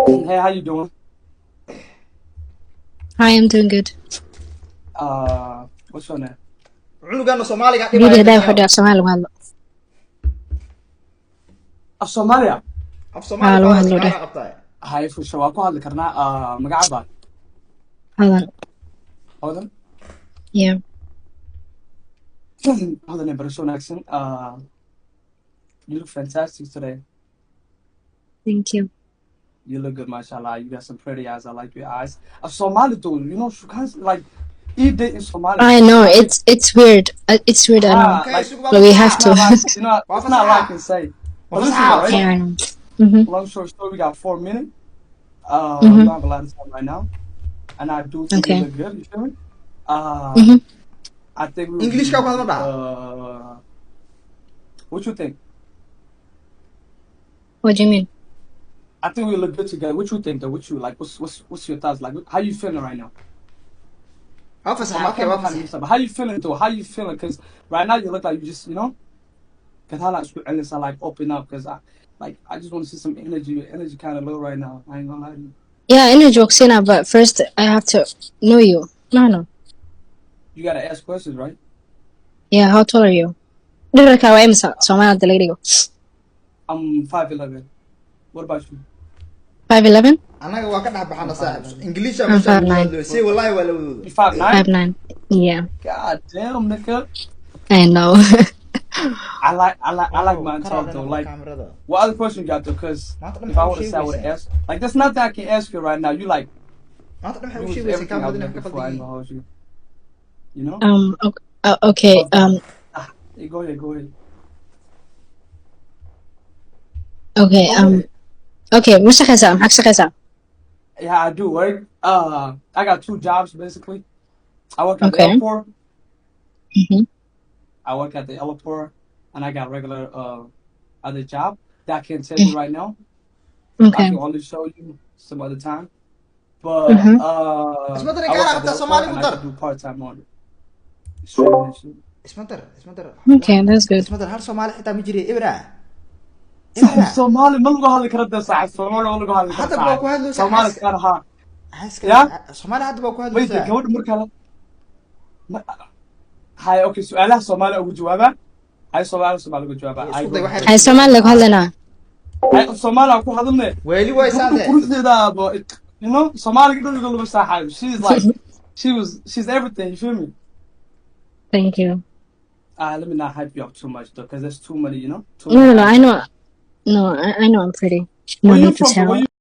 Hey, how you doing? Hi, I'm doing good. What's your name? cunugan Soomaaliga Really, dhibaya hadaa dadka fadhiya Soomaali lagu hadlo. Af Soomaaliya. af Soomaali Lagu baa hadlo Soomaali dheh. qabtaa Hay fusha waa ku hadli karnaa. Magaca baa Hadan. Hodan. Yeah, Hodan ee barasho wanaagsan. You look fantastic today. thank you. You look good, mashallah. You got some pretty eyes. I like your eyes. Af Somali though, you know, she can't like eat it in Somali. I know it's weird. It's weird. I know. Ah, like sugu But we have it's to. not like you know, Waa it's not like fasaxa. I can say. Waa But listen, fasaxa. right? Yeah, I know. Mhm. Long story short, we got 4 minutes. We Mhm. don't have a lot of time right now, and I do think you Okay. look good. You feel me? Mhm. I think we. English ka ku hadla dhaa What you think? What do you mean? I think we look good together. What you think though? What you like? What's your thoughts? Like, how you feeling right now? waa fasaxa okay waa fasaxa How you feeling though? How you feeling? Because right now you look like you just, you know, because how like and I like open up because I just want to see some energy. Your energy kind of low right now. I ain't gonna lie to you. Yeah, in a joke, Sina, but first I have to know you. No. You gotta ask questions, right? Yeah, how tall are you? Dhirarka waa imisa Soomaali hadda laga dhigo. I'm 5'11". What about you? 5'11"? anaga waa ka dhex baxana I'm saaxib 5'11". English I'm meesha lagu 5'9". hadlo si wallahi waa la wadoodo You 5'9"? 5'9". Yeah, God damn, nigga. I know. I like my talk though. Like, kamerada what other question you got though? Because maanta dhan if I maxaa u would have said I would have sheegaysaa asked. Like, there's nothing I can ask you right now. You like maanta dhan maxaa you u was sheegaysaa everything I was kamerada looking ka for. I ain't qaldan gonna hold you. You know? Okay. Hey, go ahead. Okay. Go ahead. Okay. Ma shaqeysaa? Maxaa ka shaqeysaa? Yeah, I do work. I got 2 jobs basically. I work at the Okay. airport. Mhm. I work at the airport, and I got regular other job that I can't tell you right now. I Okay. can only show you some other time. But Mhm. isma darin I work kaana at the qabtaa airport Soomaali and ku I dar can do part time on it. Streaming and shit. isma dar Okay, that's good. isma dar hal Soomaali xitaa ma jiri ibra صاحب صومالي ما لقوا هالكرة صاحب صومالي ما لقوا هالكرة hadda baa ku صاحب hadlaysaa صومالي كان ها xaaska يا Soomaali hadda baa ku ويد hadlaysaa قبل مركلة هاي اوكي سؤالها صومالي او جوابها هاي صومالي او جوابها هاي isku day waxay Hay Soomaali lagu hadlanaa. هاي صومالي اكو هذا weeli way قبل saade قروش ذا you know صومالي قبل يقولوا بس صاحب she's like she's everything you feel me Thank you. let me not hype you up too much though because there's too many you know too No, many I eyes. know. No, I know I'm pretty. No Where you need to from though? tell. Where you